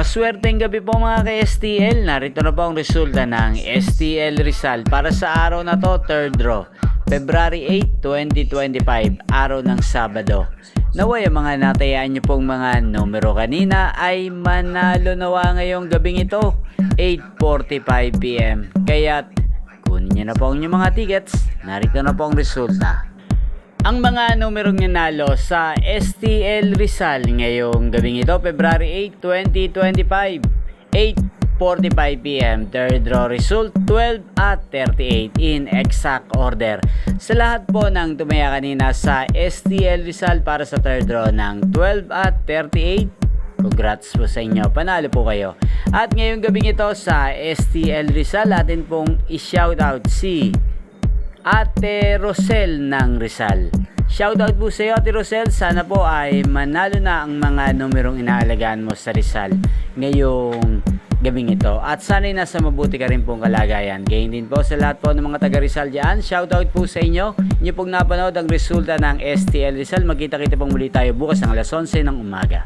Maswerteng gabi po mga ka-STL. Narito na po ang resulta ng STL Rizal para sa araw na to, third draw, February 8, 2025, araw ng Sabado. Naway ang mga natayaan nyo pong mga numero kanina ay manalo nawa ngayong gabing ito, 8:45 PM. Kaya't kunin nyo na po ang inyong mga tickets. Narito na po ang resulta. Ang mga numerong nanalo sa STL Rizal ngayong gabing ito, February 8, 2025, 8:45 PM. Third draw result, 12 at 38 in exact order. Sa lahat po ng tumaya kanina sa STL Rizal para sa third draw ng 12 at 38, congrats po sa inyo, panalo po kayo. At ngayong gabing ito sa STL Rizal, atin pong i-shoutout si Ate Rosel ng Rizal. Shoutout po sa iyo, Ate Rosel. Sana po ay manalo na ang mga numerong inaalagaan mo sa Rizal ngayong gabing ito. At sana'y nasa mabuti ka rin pong kalagayan. Gayon din po sa lahat po ng mga taga Rizal dyan. Shoutout po sa inyo. Inyo pong napanood ang resulta ng STL Rizal. Magkita-kita pong muli tayo bukas ng alas 11 ng umaga.